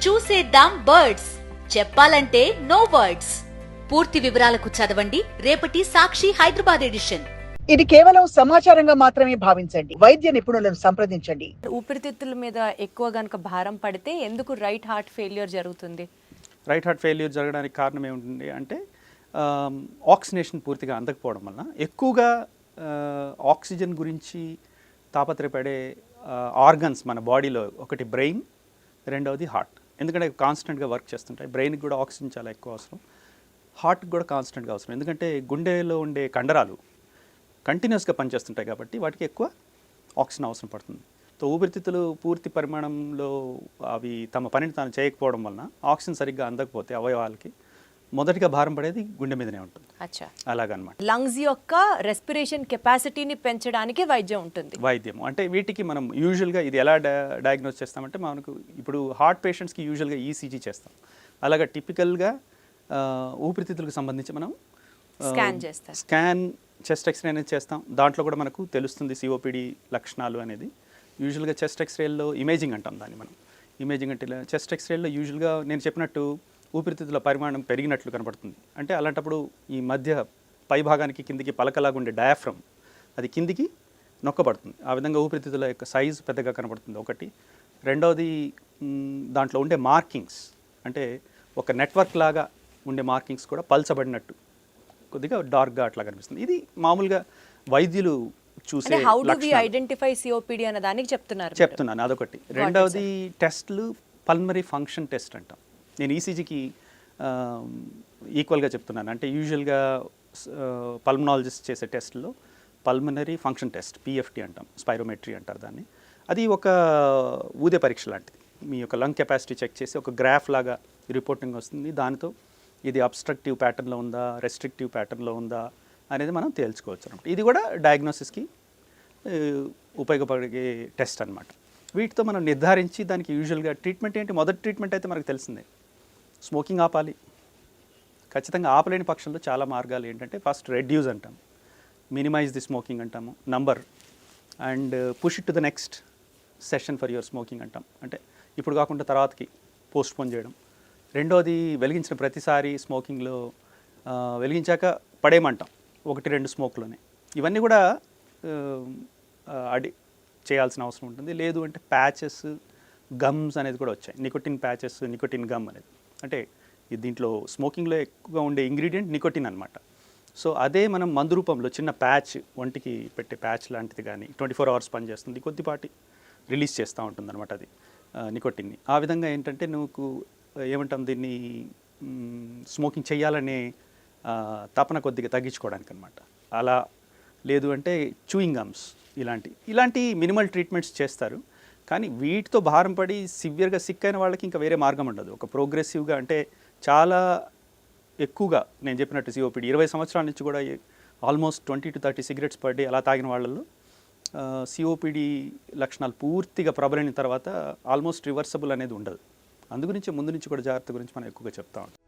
చూసేద్దాం బర్డ్స్, చెప్పాలంటే no words. పూర్తి వివరాలకు చదవండి రేపటి సాక్షి హైదరాబాద్ ఎడిషన్. ఇది కేవలం సమాచారంగా మాత్రమే భావించండి. వైద్య నిపుణులను సంప్రదించండి. ఊపిరితిత్తుల మీద ఎక్కువ గనుక భారం పడితే ఎందుకు రైట్ హార్ట్ ఫెయిల్యూర్ జరుగుతుంది? రైట్ హార్ట్ ఫెయిల్యూర్ జరగడానికి కారణం ఏముంటుంది అంటే ఆక్సిజనేషన్ పూర్తిగా అందకపోవడం వలన ఎక్కువగా ఆక్సిజన్ గురించి తాపత్రయపడే ఆర్గన్స్ మన బాడీలో ఒకటి బ్రెయిన్, రెండవది హార్ట్. ఎందుకంటే కాన్స్టెంట్గా వర్క్ చేస్తుంటాయి. బ్రెయిన్కి కూడా ఆక్సిజన్ చాలా ఎక్కువ అవసరం, హార్ట్కి కూడా కాన్స్టెంట్గా అవసరం. ఎందుకంటే గుండెలో ఉండే కండరాలు కంటిన్యూస్గా పనిచేస్తుంటాయి కాబట్టి వాటికి ఎక్కువ ఆక్సిజన్ అవసరం పడుతుంది. సో ఊపిరితిత్తులు పూర్తి పరిమాణంలో అవి తమ పనిని తాను చేయకపోవడం వలన ఆక్సిజన్ సరిగ్గా అందకపోతే అవయవాలకి మొదటిగా భారం పడేది గుండె మీదనే ఉంటుంది. అలాగనమాట. లంగ్స్ యొక్క రెస్పిరేషన్ కెపాసిటీని పెంచడానికి వైద్యం ఉంటుంది. వైద్యం అంటే వీటికి మనం యూజువల్గా ఇది ఎలా డయాగ్నోస్ చేస్తామంటే మనకు ఇప్పుడు హార్ట్ పేషెంట్స్కి యూజువల్గా ఈసీజీ చేస్తాం. అలాగా టిపికల్గా ఊపిరితిత్తులకు సంబంధించి మనం స్కాన్ చెస్ట్ ఎక్స్రే అనేది చేస్తాం. దాంట్లో కూడా మనకు తెలుస్తుంది సిఓపిడి లక్షణాలు అనేది. యూజువల్గా చెస్ట్ ఎక్స్రేల్లో ఇమేజింగ్ అంటాం దాన్ని మనం. ఇమేజింగ్ అంటే చెస్ట్ ఎక్స్రేల్లో యూజువల్గా నేను చెప్పినట్టు ఊపిరితిత్తుల పరిమాణం పెరిగినట్లు కనపడుతుంది. అంటే అలాంటప్పుడు ఈ మధ్య పై భాగానికి కిందికి పలకలాగా ఉండే డయాఫ్రమ్ అది కిందికి నొక్కబడుతుంది. ఆ విధంగా ఊపిరితిత్తుల యొక్క సైజు పెద్దగా కనపడుతుంది ఒకటి. రెండవది దాంట్లో ఉండే మార్కింగ్స్ అంటే ఒక నెట్వర్క్ లాగా ఉండే మార్కింగ్స్ కూడా పల్చబడినట్టు కొద్దిగా డార్క్గా అట్లా కనిపిస్తుంది. ఇది మామూలుగా వైద్యులు చూసే చెప్తున్నాను. అదొకటి. రెండవది టెస్ట్లు పల్మరీ ఫంక్షన్ టెస్ట్ అంటాం. నేను ఈసీజీకి ఈక్వల్గా చెప్తున్నాను. అంటే యూజువల్గా పల్మనాలజిస్ట్ చేసే టెస్ట్లో పల్మనరీ ఫంక్షన్ టెస్ట్ పిఎఫ్టీ అంటాం, స్పైరోమెట్రీ అంటారు దాన్ని. అది ఒక ఊదే పరీక్ష లాంటిది. మీ యొక్క లంగ్ కెపాసిటీ చెక్ చేసి ఒక గ్రాఫ్ లాగా రిపోర్టింగ్ వస్తుంది. దానితో ఇది అబ్స్ట్రక్టివ్ ప్యాటర్న్లో ఉందా, రెస్ట్రిక్టివ్ ప్యాటర్న్లో ఉందా అనేది మనం తేల్చుకోవచ్చు అనమాట. ఇది కూడా డయాగ్నోసిస్కి ఉపయోగపడే టెస్ట్ అనమాట. వీటితో మనం నిర్ధారించి దానికి యూజువల్గా ట్రీట్మెంట్ ఏంటి. మొదటి ట్రీట్మెంట్ అయితే మనకు తెలిసిందే, స్మోకింగ్ ఆపాలి. ఖచ్చితంగా ఆపలేని పక్షంలో చాలా మార్గాలు ఏంటంటే ఫస్ట్ రెడ్యూస్ అంటాం, మినిమైజ్ ది స్మోకింగ్ అంటాము, number and push it to the next session for your smoking అంటాం. అంటే ఇప్పుడు కాకుండా తర్వాతకి పోస్ట్పోన్ చేయడం. రెండోది వెలిగించిన ప్రతిసారి స్మోకింగ్లో వెలిగించాక పడేయమంటాం, 1-2 స్మోక్లోనే. ఇవన్నీ కూడా చేయాల్సిన అవసరం ఉంటుంది. లేదు అంటే ప్యాచెస్, గమ్స్ అనేది కూడా వచ్చాయి. నికోటిన్ ప్యాచెస్, నికోటిన్ గమ్ అనేది. అంటే దీంట్లో స్మోకింగ్లో ఎక్కువగా ఉండే ఇంగ్రీడియంట్ నికోటిన్ అనమాట. సో అదే మనం మందు రూపంలో చిన్న ప్యాచ్, ఒంటికి పెట్టే ప్యాచ్ లాంటిది కానీ 24 hours పనిచేస్తుంది, కొద్దిపాటి రిలీజ్ చేస్తూ ఉంటుంది అనమాట అది నికోటిన్ని. ఆ విధంగా ఏంటంటే నువ్వు ఏమంటాం దీన్ని స్మోకింగ్ చేయాలనే తపన కొద్దిగా తగ్గించుకోవడానికి అనమాట. అలా లేదు అంటే చూయింగ్ గమ్స్ ఇలాంటి మినిమల్ ట్రీట్మెంట్స్ చేస్తారు. కానీ వీటితో భారం పడి సివియర్గా సిక్ అయిన వాళ్ళకి ఇంకా వేరే మార్గం ఉండదు. ఒక ప్రోగ్రెసివ్గా అంటే చాలా ఎక్కువగా నేను చెప్పినట్టు సిఓపిడి 20 సంవత్సరాల నుంచి కూడా almost 20 to 30 cigarettes per day అలా తాగిన వాళ్ళల్లో సిఓపిడి లక్షణాలు పూర్తిగా ప్రబలిన తర్వాత ఆల్మోస్ట్ రివర్సబుల్ అనేది ఉండదు. అందు గురించి ముందు నుంచి కూడా జాగ్రత్త గురించి మనం ఎక్కువగా చెప్తా ఉంటాం.